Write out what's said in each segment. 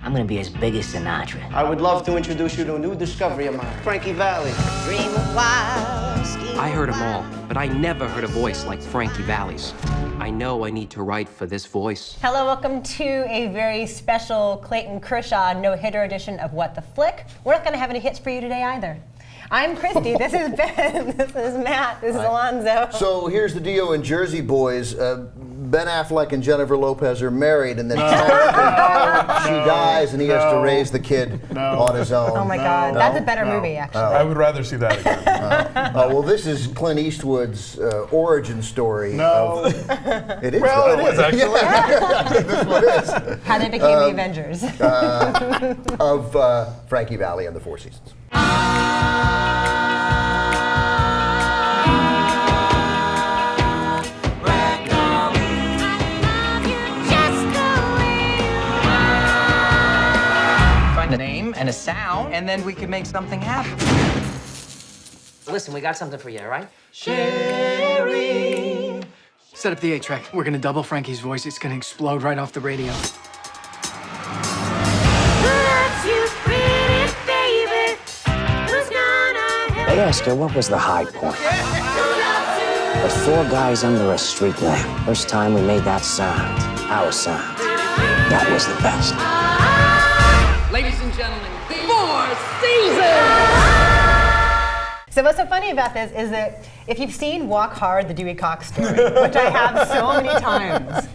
I'm gonna be as big as Sinatra. I would love to introduce you to a new discovery of mine, Frankie Valli. I heard them all, but I never heard a voice like Frankie Valli's. I know I need to write for this voice. Hello, welcome to a very special Clayton Kershaw no-hitter edition of What the Flick. We're not gonna have any hits for you today either. I'm Christy, this is Ben, this is Matt, this is Alonso. So here's the deal in Jersey Boys. Ben Affleck and Jennifer Lopez are married, and then she dies, and he has to raise the kid on his own. Oh my God, that's a better movie, actually. I would rather see that again. Well, this is Clint Eastwood's origin story. No. It is. Well, it is, actually. This is what it is. How they became the Avengers. Of Frankie Valli and the Four Seasons. Find a name and a sound, and then we can make something happen. Listen, we got something for you, all right? Sherry. Set up the 8-track. We're gonna double Frankie's voice. It's gonna explode right off the radio. They asked her what was the high point. But four guys under a street lamp. First time we made that sound, our sound. That was the best. Ladies and gentlemen, Four Seasons! So what's so funny about this is that if you've seen Walk Hard, the Dewey Cox story, which I have so many times,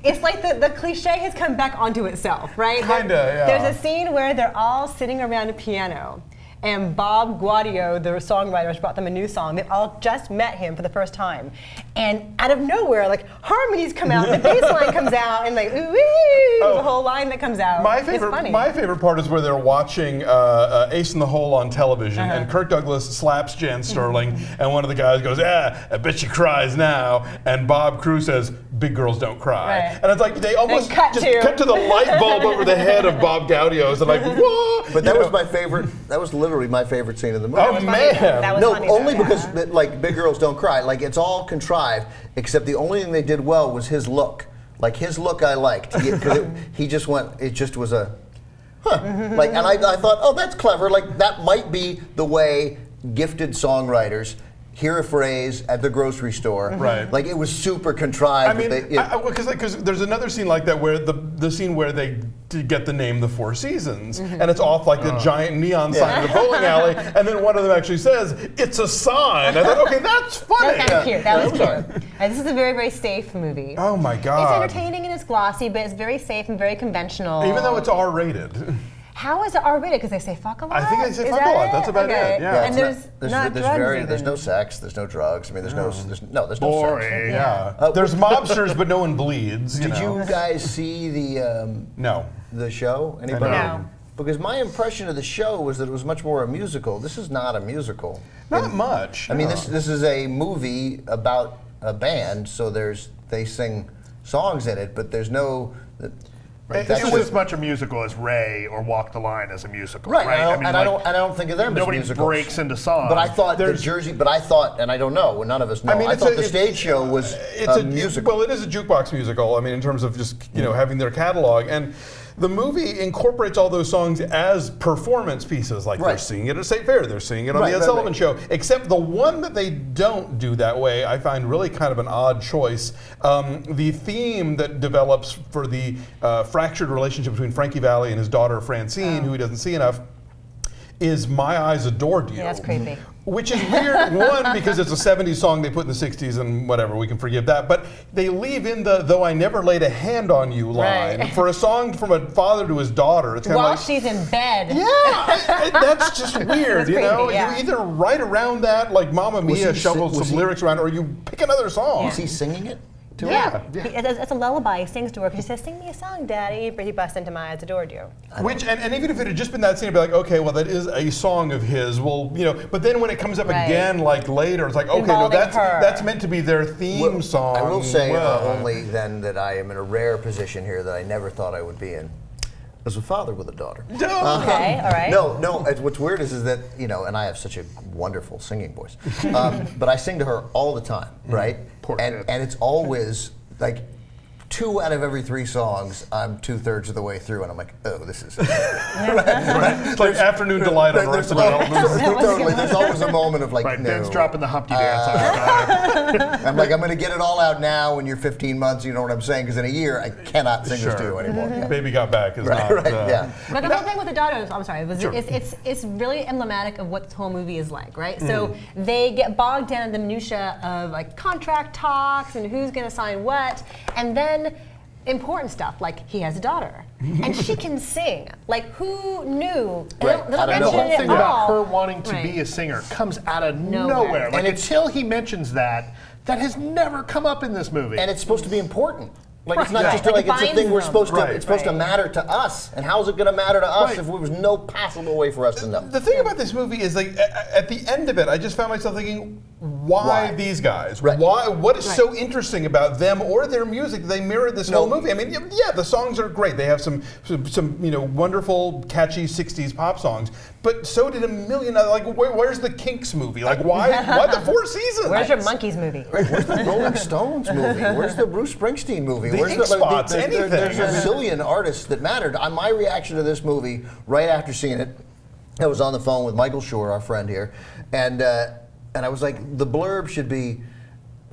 it's like the cliche has come back onto itself, right? Kinda, yeah. There's a scene where they're all sitting around a piano, and Bob Guadio, the songwriter, has brought them a new song. They've all just met him for the first time. And out of nowhere, like, harmonies come out, the bass line comes out, and like, ooh, the whole line that comes out. It's funny. My favorite part is where they're watching Ace in the Hole on television, and Kirk Douglas slaps Jan Sterling, and one of the guys goes, I bet she cries now, and Bob Cruz says, big girls don't cry. Right. And it's like, they almost cut to the light bulb over the head of Bob Gaudio, and like, whoa! But that was my favorite. That was literally my favorite scene in the movie. Oh, man. That was No, funny, only though, because yeah. like Big Girls Don't Cry. Like it's all contrived, except the only thing they did well was his look. Like his look, I liked. He just went. It just was a, like, and I thought, oh, that's clever. Like that might be the way gifted songwriters hear a phrase at the grocery store. Right. Like it was super contrived. I mean, because there's another scene like that where the scene where they get the name The Four Seasons, and it's off like the giant neon sign in the bowling alley, and then one of them actually says, "It's a sign." I thought, okay, that's funny. That was cute. That was cute. This is a very, very safe movie. Oh my God. It's entertaining and it's glossy, but it's very safe and very conventional. Even though it's R-rated. How is it R-rated? Because they say fuck a lot? I think they say Is fuck a that lot. That's about Okay. it, yeah. And there's not drugs even. There's no sex. There's no drugs. I mean, there's no sex. Boring. Yeah. There's mobsters, but no one bleeds. Did you guys see the No. the show? Anybody? No. Because my impression of the show was that it was much more a musical. This is not a musical. Not much. I mean, this is a movie about a band, so they sing songs in it, but there's no. It's as much a musical as Ray or Walk the Line as a musical, Right, right? and I don't think of them as nobody musicals. breaks into song. But I thought and I don't know, none of us know. I thought the stage show was a musical. Well, it is a jukebox musical. I mean, in terms of just having their catalog, and the movie incorporates all those songs as performance pieces. Like they're singing it at a state fair, they're singing it on the Ed Sullivan Show. Except the one that they don't do that way, I find really kind of an odd choice. The theme that develops for the fractured relationship between Frankie Valli and his daughter Francine, who he doesn't see enough, is My Eyes Adored You. Yeah, that's creepy. Which is weird, one, because it's a 70s song they put in the 60s and whatever, we can forgive that. But they leave in the "though I never laid a hand on you" line. Right. For a song from a father to his daughter. It's kind While of like, she's in bed. yeah, that's just weird, That's creepy, yeah. You either write around that, like Mamma Mia, he shovel was some he- lyrics around, or you pick another song. Was he singing it? To Yeah. her? It's a lullaby he sings to her. He says, "Sing me a song, Daddy." But he busts into "My Eyes Adored You." Which, and even if it had just been that scene, I'd be like, okay, well, that is a song of his. Well, but then when it comes up again, like later, it's like, okay, no, Involving her. that's meant to be their theme song. I will say only then that I am in a rare position here that I never thought I would be in. As a father with a daughter. Okay, all right. No. What's weird is that and I have such a wonderful singing voice, but I sing to her all the time, right? Poor and kid. and it's always like 2 out of every 3 songs, I'm 2/3 of the way through, and I'm like, oh, this is. It's like afternoon delight on Arrested Development. Totally. There's always a moment of like, Right, no. Ben's dropping the Humpty dance on his daughter. I'm like, I'm going to get it all out now when you're 15 months, you know what I'm saying? Because in a year, I cannot sing this to you anymore. Yeah. Baby Got Back is Right, not. yeah. But the whole thing with the daughters, I'm sorry, it's really emblematic of what this whole movie is like, right? So they get bogged down in the minutia of like contract talks and who's going to sign what, and then important stuff like he has a daughter and she can sing. Like, who knew? Right. They don't And the mention whole it thing at about all. her wanting to be a singer comes out of nowhere. Like, And it's- until he mentions that has never come up in this movie. And it's supposed to be important. Like, it's Right. not just Like, like it it's a thing binds we're them. supposed to. Right. It's supposed to matter to us. And how is it going to matter to us Right. if there was no possible way for us to know? The thing about this movie is, like, at the end of it, I just found myself thinking, why these guys? Right. Why? What is so interesting about them or their music? They mirrored this whole No. movie. I mean, yeah, the songs are great. They have some wonderful, catchy '60s pop songs. But so did a million other. Like, where's the Kinks movie? Like, why the Four Seasons? Where's your Monkeys movie? Where's the Rolling Stones movie? Where's the Bruce Springsteen movie? The Where's Ink Spots, anything. There's a zillion artists that mattered. My reaction to this movie, right after seeing it, I was on the phone with Michael Schur, our friend here, and I was like, the blurb should be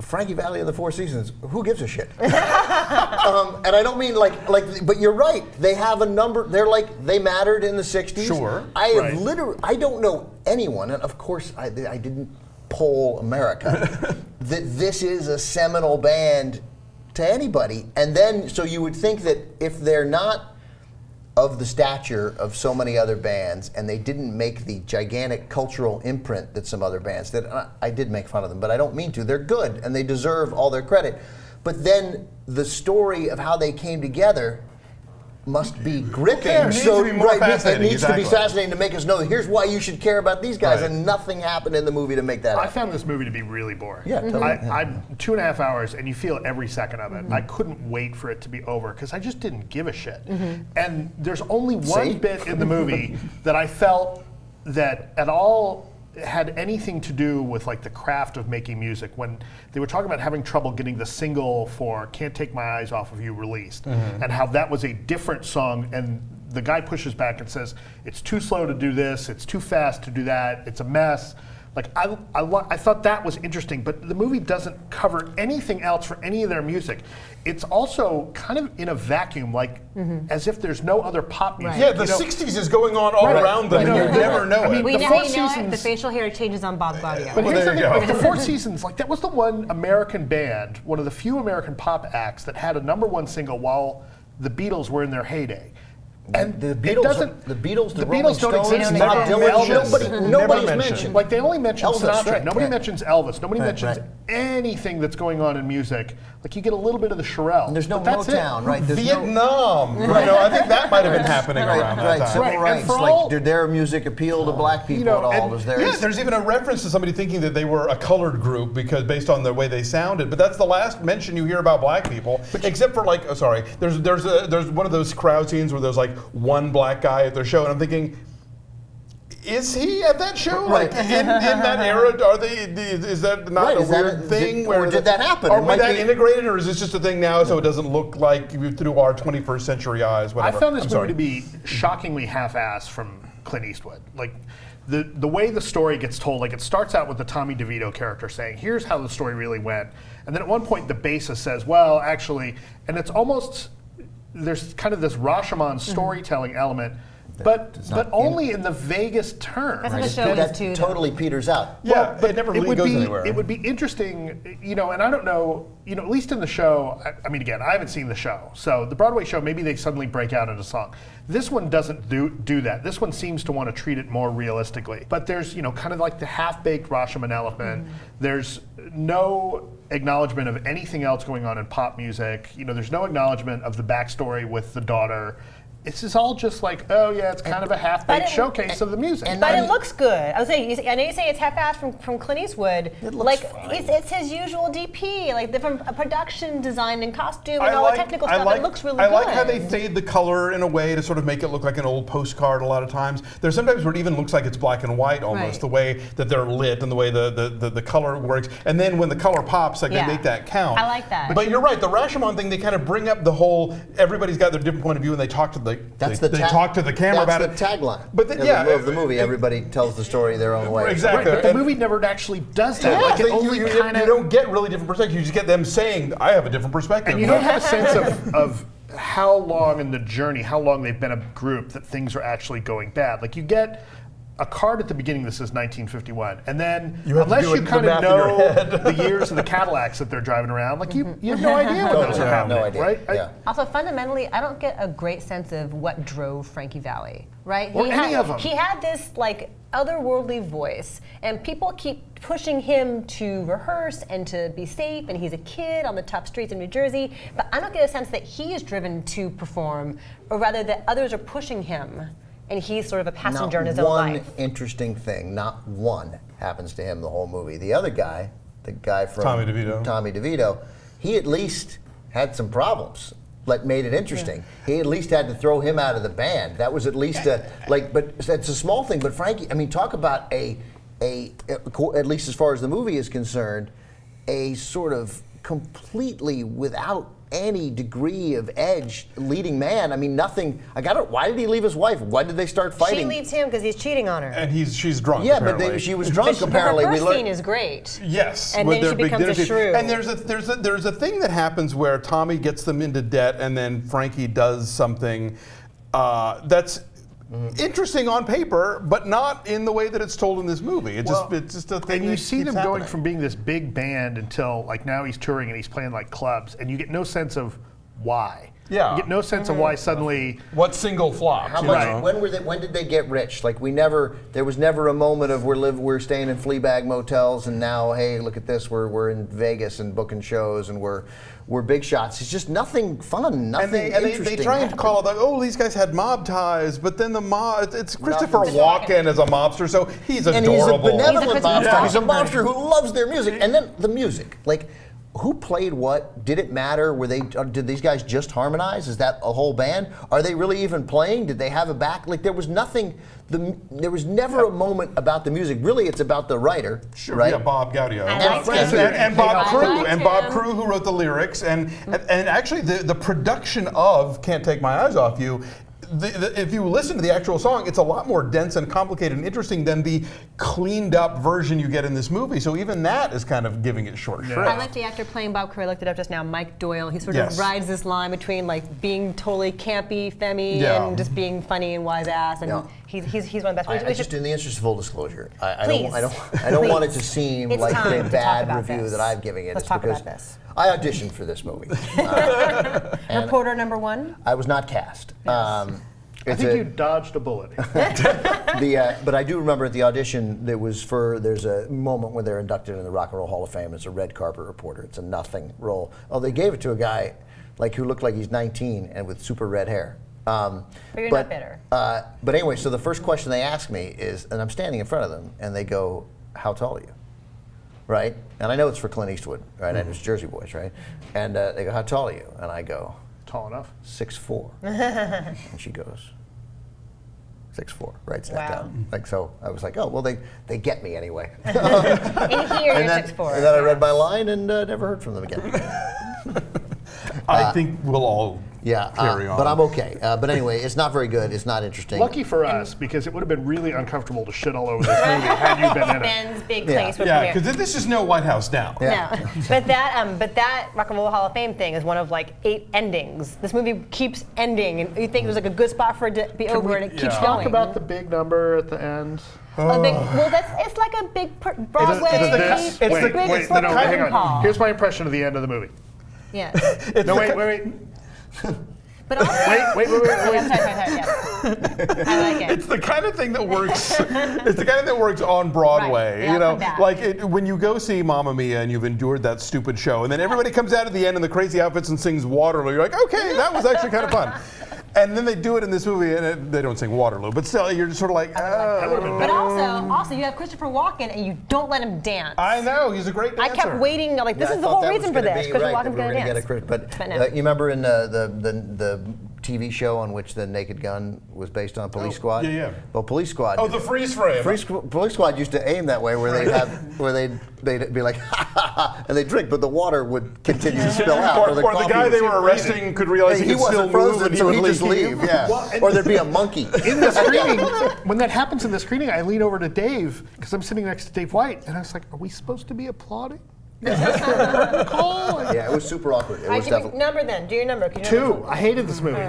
Frankie Valli of the Four Seasons. Who gives a shit? And I don't mean like, but you're right. They have a number. They mattered in the '60s. Sure. I have literally, I don't know anyone, and of course I didn't poll America, that this is a seminal band to anybody. And then, so you would think that if they're not of the stature of so many other bands, and they didn't make the gigantic cultural imprint that some other bands did. I did make fun of them, but I don't mean to. They're good, and they deserve all their credit. But then the story of how they came together must be gripping. It needs to be more fascinating, It needs to be exactly. fascinating to make us know, here's why you should care about these guys, Right. and nothing happened in the movie to make that I happen. found this movie to be really boring. Yeah, totally. I'm 2.5 hours, and you feel every second of it. I couldn't wait for it to be over because I just didn't give a shit. And there's only one See? bit in the movie that I felt that at all had anything to do with like the craft of making music. When they were talking about having trouble getting the single for "Can't Take My Eyes Off of You" released, and how that was a different song, and the guy pushes back and says, it's too slow to do this, it's too fast to do that, it's a mess. Like, I thought that was interesting, but the movie doesn't cover anything else for any of their music. It's also kind of in a vacuum, like as if there's no other pop music. Yeah, the '60s is going on all around them, and you never know it. We The know Four how you know it. The Seasons- facial hair changes on Bob Gaudio. But here's there the you thing, go. like the Four Seasons, like that was the one American band, one of the few American pop acts that had a #1 single while the Beatles were in their heyday. And The it Beatles, doesn't, the Rolling don't Stones, exist. Bob Never Dylan, mentioned. nobody's mentioned. mentioned. Like they only mention Elvis, Sinatra. right, Nobody right. mentions Elvis. Nobody Right, mentions right. anything that's going on in music. Like you get a little bit of the Shirelle. And there's no but that's Motown, it. right? There's Vietnam. I think that might have been happening around that right, time. civil Right, and rights. for Like, all- did their music appeal to black people know, at all? and- Was there? Yeah, there's even a reference to somebody thinking that they were a colored group because based on the way they sounded. But that's the last mention you hear about black people, except for like, there's one of those crowd scenes where there's like one black guy at their show, and I'm thinking, is he at that show? Right. Like in that era, are they? Is that not Right, a is that weird a- thing? or did that happen? Are It we might that be- integrated, or is this just a thing now, so it doesn't look like through our 21st century eyes? Whatever. I found this I'm movie sorry. to be shockingly half-assed from Clint Eastwood. Like the way the story gets told, like it starts out with the Tommy DeVito character saying, "Here's how the story really went," and then at one point the bassist says, "Well, actually," and it's almost there's kind of this Rashomon storytelling element. But only in the vaguest terms. That's what the show that is too. totally peters out. Yeah, but it never really goes anywhere. It would be interesting, and I don't know, at least in the show, I mean, again, I haven't seen the show. So the Broadway show, maybe they suddenly break out into song. This one doesn't do that. This one seems to want to treat it more realistically. But there's, kind of like the half-baked Rashomon element. There's no acknowledgement of anything else going on in pop music. There's no acknowledgement of the backstory with the daughter. this is all just like, oh yeah, it's kind of a half-baked showcase of the music. But it looks good. I was saying, I know you say it's half-assed from Clint Eastwood. It looks like fine. it's his usual DP, like from production design and costume and all the technical stuff. It looks really good. I like how they fade the color in a way to sort of make it look like an old postcard a lot of times. There's sometimes where it even looks like it's black and white almost, the way that they're lit and the way the color works. And then when the color pops, like they make that count. I like that. But you're right, the Rashomon thing, they kind of bring up the whole, everybody's got their different point of view and they talk to the talk to the camera about it. That's the tagline. But of the movie, everybody tells the story their own way. Exactly. Right, but the movie never actually does that. Yeah, Like it only you kind of. don't get really different perspectives. You just get them saying, I have a different perspective. And you don't have a sense of how long in the journey, how long they've been a group that things are actually going bad. Like you get a card at the beginning that says 1951, and then unless you kind of know the years of the Cadillacs that they're driving around, like you have no idea when those are happening, no idea. right? Yeah. Also, fundamentally, I don't get a great sense of what drove Frankie Valli, right? Or any of them. He had this like otherworldly voice, and people keep pushing him to rehearse and to be safe, and he's a kid on the tough streets of New Jersey, but I don't get a sense that he is driven to perform, or rather that others are pushing him, and he's sort of a passenger in his own life. Not one interesting thing, not one, happens to him the whole movie. The other guy, the guy from Tommy DeVito, he at least had some problems. Like made it interesting. He at least had to throw him out of the band. That was at least but it's a small thing. But Frankie, I mean, talk about at least as far as the movie is concerned, a sort of completely without any degree of edge leading man. I mean, nothing. Why did he leave his wife? Why did they start fighting? She leaves him because he's cheating on her. And she's drunk. Yeah, apparently. but she was drunk. Apparently, her first scene is great. Yes, and then she becomes a shrew. And there's a thing that happens where Tommy gets them into debt, and then Frankie does something that's interesting on paper, but not in the way that it's told in this movie. It's just a thing. And you that see keeps them happening. going from being this big band until like now he's touring and he's playing like clubs, and you get no sense of why. Yeah. You get no sense of why suddenly. What single flopped? How much? When did they get rich? Like there was never a moment of we're staying in Fleabag motels and now hey look at this we're in Vegas and booking shows and we're big shots. It's just nothing fun, nothing interesting. They try and call it like, oh, these guys had mob ties, but then the mob, it's Christopher Walken as a mobster, so he's adorable. And he's a benevolent mobster. He's a Yeah. mobster who loves their music. And then the music, like. Who played what? Did it matter? Did these guys just harmonize? Is that a whole band? Are they really even playing? Did they have a back? Like there was nothing. There was never a moment about the music. Really, it's about the writer, right? Yeah, Bob Gaudio. And Bob Crew, him. Bob Crew, who wrote the lyrics, and actually the production of "Can't Take My Eyes Off You." If you listen to the actual song, it's a lot more dense and complicated and interesting than the cleaned up version you get in this movie. So even that is kind of giving it short shrift. I like the actor playing Bob Crew. I looked it up just now, Mike Doyle. He sort of rides this line between like being totally campy, femmy, and just being funny and wise ass. And he's one of the best. Just in the interest of full disclosure, I Please. don't want it to seem It's like time a to bad talk about review this. that I've given it. Let's talk about this. I auditioned for this movie. Reporter number one. I was not cast. I think you dodged a bullet. But I do remember at the audition there's a moment when they're inducted in the Rock and Roll Hall of Fame. It's a red carpet reporter. It's a nothing role. Oh, they gave it to a guy like who looked like he's 19 and with super red hair. But you're not bitter. But anyway, so the first question they ask me is, and I'm standing in front of them, and they go, "How tall are you?" Right? And I know it's for Clint Eastwood, right? And it's Jersey Boys, right? And they go, "How tall are you?" And I go, Tall enough. 6'4". And she goes, 6'4", writes that down. Like, so I was like, oh, well, they get me anyway. In here, you're 6'4". And then I read my line and never heard from them again. I think we'll all carry on. But I'm okay. But anyway, it's not very good. It's not interesting. Lucky for us, because it would have been really uncomfortable to shit all over this movie had you been in it. Ben's big place. Yeah, because this is no White House now. Yeah. No, but that Rock and Roll Hall of Fame thing is one of like 8 endings. This movie keeps ending, and you think it was like a good spot for it to be over, and it keeps going. Talk about the big number at the end. It's like a big Broadway. It's the big hang on. call. Here's my impression of the end of the movie. Yeah. No, wait. But also, wait. I'm sorry. Yeah. I like it. It's the kind of thing that works. It's the kind of thing that works on Broadway. Right. Yeah, you know, come back. like when you go see Mamma Mia and you've endured that stupid show, and then everybody comes out at the end in the crazy outfits and sings Waterloo. You're like, okay, that was actually kind of fun. And then they do it in this movie, and they don't sing Waterloo, but still, you're just sort of like, But also, you have Christopher Walken, and you don't let him dance. I know, he's a great dancer. I kept waiting, like, this is the whole reason for this. Christopher Walken's going to dance. But no. you remember in the TV show on which the Naked Gun was based on, Police Squad? Yeah. Well, Police Squad. Oh, the freeze frame. Police Squad used to aim that way, where they'd be like, ha ha ha, and they drink, but the water would continue to spill out. Or the guy they were arresting could realize he could still move, and so he he'd would just leave. Yeah. Or there'd be a monkey. In the screening, when that happens in the screening, I lean over to Dave because I'm sitting next to Dave White, and I was like, "Are we supposed to be applauding?" Yeah, it was super awkward. It was definitely. Number then. Do your number. 2. I hated this movie.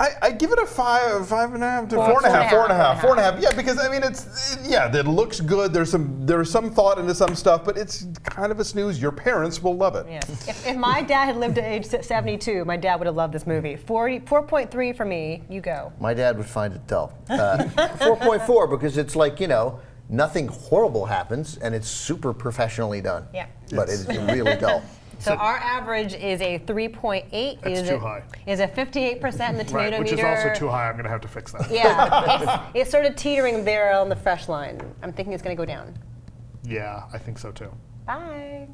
I give it a 5.5 to 4.5. 4.5. Yeah, because I mean it looks good. There's some thought into some stuff, but it's kind of a snooze. Your parents will love it. Yes. If my dad had lived to age 72, my dad would have loved this movie. 4.3 for me. You go. My dad would find it dull. 4.4 because it's like, nothing horrible happens and it's super professionally done. Yeah. But it's really dull. So our average is a 3.8. That's too high. Is a 58% in the tomato which meter. is also too high. I'm going to have to fix that. Yeah, it's sort of teetering there on the fresh line. I'm thinking it's going to go down. Yeah, I think so too. Bye.